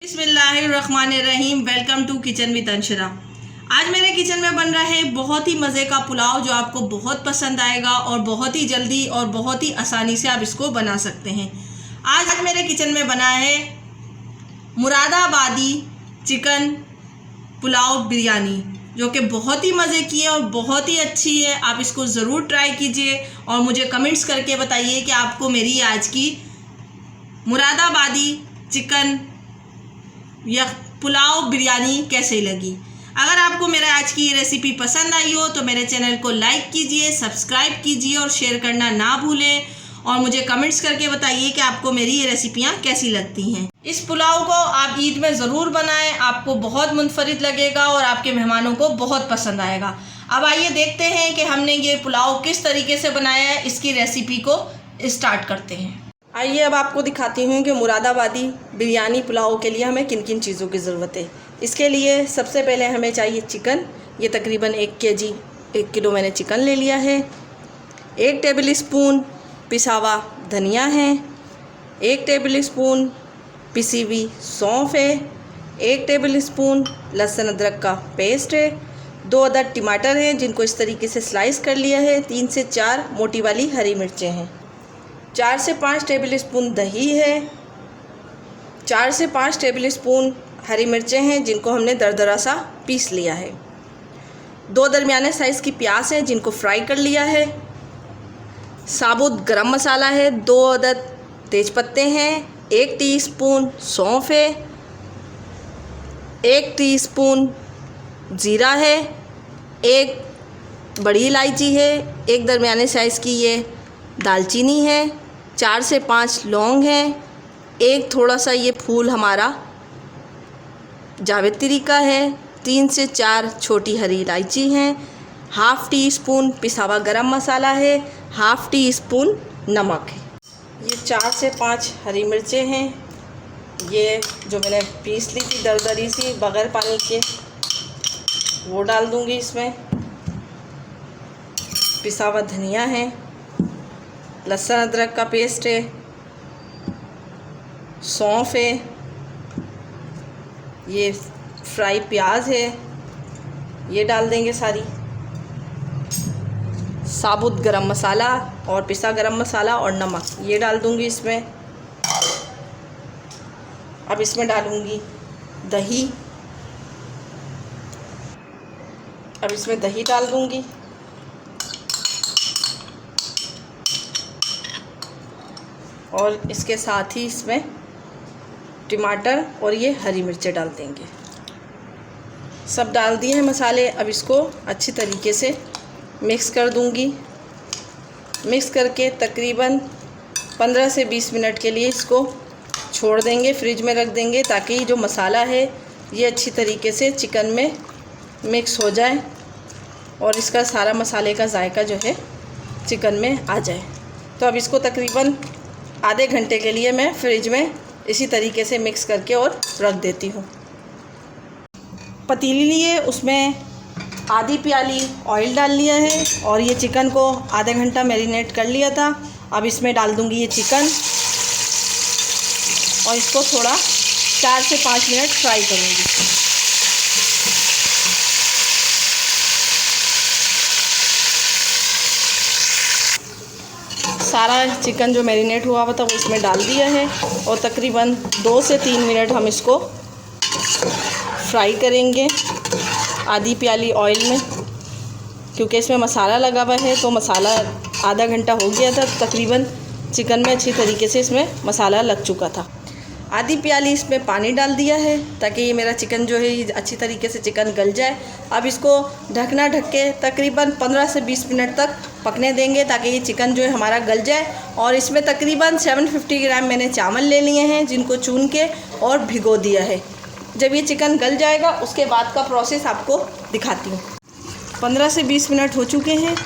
बिस्मिल्लाहिर्रहमानिर्रहीम। Welcome to kitchen with Anshara. आज मेरे किचन में बन रहा है बहुत ही मज़े का पुलाव जो आपको बहुत पसंद आएगा और बहुत ही जल्दी और बहुत ही आसानी से आप इसको बना सकते हैं। आज मेरे किचन में बना है मुरादाबादी चिकन पुलाव बिरयानी, जो कि बहुत ही मज़े की है और बहुत ही अच्छी है। आप इसको ज़रूर ट्राई कीजिए और मुझे कमेंट्स करके बताइए कि आपको मेरी आज की मुरादाबादी चिकन या पुलाव बिरयानी कैसे लगी। अगर आपको मेरा आज की ये रेसिपी पसंद आई हो तो मेरे चैनल को लाइक कीजिए, सब्सक्राइब कीजिए और शेयर करना ना भूलें और मुझे कमेंट्स करके बताइए कि आपको मेरी ये रेसिपियाँ कैसी लगती हैं। इस पुलाव को आप ईद में ज़रूर बनाएं, आपको बहुत मुनफरिद लगेगा और आपके मेहमानों को बहुत पसंद आएगा। अब आइए देखते हैं कि हमने ये पुलाव किस तरीके से बनाया है। इसकी रेसिपी को स्टार्ट करते हैं। आइए अब आपको दिखाती हूँ कि मुरादाबादी बिरयानी पुलाव के लिए हमें किन किन चीज़ों की ज़रूरत है। इसके लिए सबसे पहले हमें चाहिए चिकन। ये तकरीबन 1 किलो मैंने चिकन ले लिया है। 1 टेबल स्पून पिसा हुआ धनिया है। 1 टेबल स्पून पिसी हुई सौंफ है। 1 टेबल स्पून लहसुन अदरक का पेस्ट है। 2 अदद टमाटर हैं जिनको इस तरीके से स्लाइस कर लिया है। 3 से 4 मोटी वाली हरी मिर्चें हैं। 4 से 5 टेबल स्पून दही है। 4 से 5 टेबल स्पून हरी मिर्चें हैं जिनको हमने दरदरा सा पीस लिया है। 2 दरमियाने साइज़ की प्याज हैं जिनको फ्राई कर लिया है। साबुत गरम मसाला है। 2 अदद तेज़पत्ते हैं। 1 टीस्पून सौंफ है। 1 टीस्पून ज़ीरा है। 1 बड़ी इलायची है। 1 दरमियाने साइज़ की ये दालचीनी है। 4 से 5 लौंग हैं। 1 थोड़ा सा ये फूल हमारा जावित्री का है। 3 से 4 छोटी हरी इलायची हैं। हाफ़ टी स्पून पिसा हुआ गरम मसाला है। हाफ़ टी स्पून नमक है। ये 4 से 5 हरी मिर्चें हैं। ये जो मैंने पीस ली थी दरदरी सी बग़ैर पानी के, वो डाल दूँगी इसमें। पिसा हुआ धनिया है। लहसुन अदरक का पेस्ट है। सौंफ है। ये फ्राई प्याज है, ये डाल देंगे सारी। साबुत गरम मसाला और पिसा गरम मसाला और नमक ये डाल दूंगी इसमें। अब इसमें डालूंगी दही। अब इसमें दही डाल दूंगी। और इसके साथ ही इसमें टमाटर और ये हरी मिर्चें डाल देंगे। सब डाल दिए हैं मसाले। अब इसको अच्छी तरीके से मिक्स कर दूंगी। मिक्स करके तकरीबन 15 से 20 मिनट के लिए इसको छोड़ देंगे, फ्रिज में रख देंगे ताकि जो मसाला है ये अच्छी तरीके से चिकन में मिक्स हो जाए और इसका सारा मसाले का जायका जो है चिकन में आ जाए। तो अब इसको तकरीबन आधे घंटे के लिए मैं फ्रिज में इसी तरीके से मिक्स करके और रख देती हूँ। पतीली लिए उसमें आधी प्याली ऑयल डाल लिया है और ये चिकन को आधा घंटा मैरिनेट कर लिया था। अब इसमें डाल दूँगी ये चिकन और इसको थोड़ा 4 से 5 मिनट फ्राई करूँगी। सारा चिकन जो मैरिनेट हुआ था वो इसमें डाल दिया है और तकरीबन 2 से 3 मिनट हम इसको फ्राई करेंगे आधी प्याली ऑयल में, क्योंकि इसमें मसाला लगा हुआ है। तो मसाला आधा घंटा हो गया था, तकरीबन चिकन में अच्छी तरीके से इसमें मसाला लग चुका था। आधी प्याली इसमें पानी डाल दिया है ताकि ये मेरा चिकन जो है ये अच्छी तरीके से चिकन गल जाए। अब इसको ढकना ढक के तकरीबन 15 से 20 मिनट तक पकने देंगे ताकि ये चिकन जो है हमारा गल जाए। और इसमें तकरीबन 750 ग्राम मैंने चावल ले लिए हैं जिनको चून के और भिगो दिया है। जब ये चिकन गल जाएगा उसके बाद का प्रोसेस आपको दिखाती हूँ। 15 से 20 मिनट हो चुके हैं,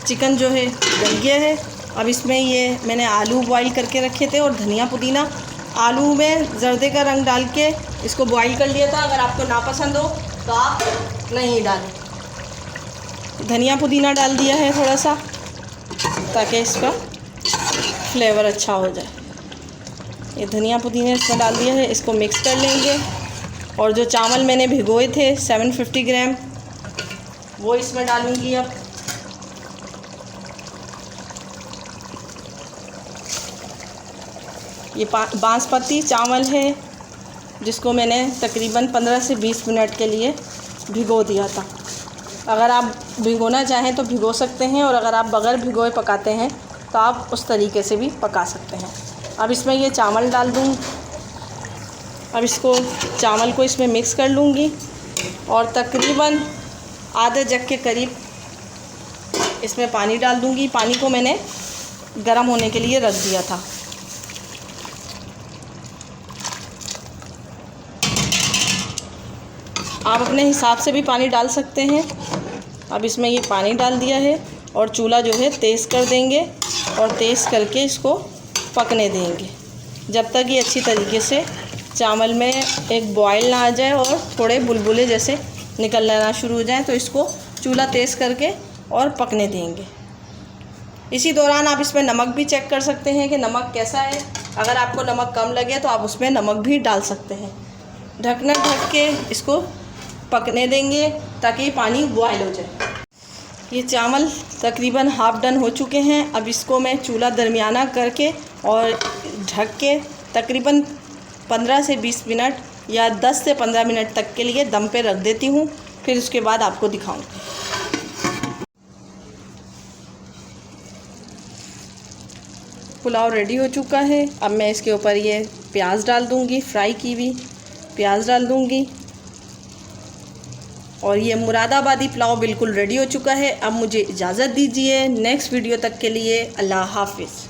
चिकन जो है गल गया है। अब इसमें ये मैंने आलू बॉईल करके रखे थे और धनिया पुदीना, आलू में जर्दे का रंग डाल के इसको बॉईल कर लिया था। अगर आपको नापसंद हो तो आप नहीं डालें। धनिया पुदीना डाल दिया है थोड़ा सा ताकि इसका फ्लेवर अच्छा हो जाए। ये धनिया पुदीना इसमें डाल दिया है, इसको मिक्स कर लेंगे। और जो चावल मैंने भिगोए थे 750 ग्राम, वो इसमें डालूंगी अब। ये बासमती चावल है जिसको मैंने तकरीबन 15 से 20 मिनट के लिए भिगो दिया था। अगर आप भिगोना चाहें तो भिगो सकते हैं, और अगर आप बगैर भिगोए पकाते हैं तो आप उस तरीके से भी पका सकते हैं। अब इसमें ये चावल डाल दूँ। अब इसको चावल को इसमें मिक्स कर लूँगी और तकरीबन आधे जग के करीब इसमें पानी डाल दूँगी। पानी को मैंने गर्म होने के लिए रख दिया था। आप अपने हिसाब से भी पानी डाल सकते हैं। अब इसमें ये पानी डाल दिया है और चूल्हा जो है तेज़ कर देंगे और तेज़ करके इसको पकने देंगे जब तक ये अच्छी तरीके से चावल में एक बॉयल ना आ जाए और थोड़े बुलबुले जैसे निकलना शुरू हो जाए। तो इसको चूल्हा तेज़ करके और पकने देंगे। इसी दौरान आप इसमें नमक भी चेक कर सकते हैं कि नमक कैसा है। अगर आपको नमक कम लगे तो आप उसमें नमक भी डाल सकते हैं। ढकना ढक के इसको पकने देंगे ताकि पानी बॉयल हो जाए। ये चावल तकरीबन हाफ़ डन हो चुके हैं। अब इसको मैं चूल्हा दरमियाना करके और ढक के तकरीबन 15 से 20 मिनट या 10 से 15 मिनट तक के लिए दम पे रख देती हूँ। फिर उसके बाद आपको दिखाऊंगी। पुलाव रेडी हो चुका है। अब मैं इसके ऊपर ये प्याज डाल दूँगी, फ्राई की हुई प्याज डाल दूँगी। और ये मुरादाबादी पुलाव बिल्कुल रेडी हो चुका है। अब मुझे इजाज़त दीजिए। नेक्स्ट वीडियो तक के लिए अल्लाह हाफ़िज़।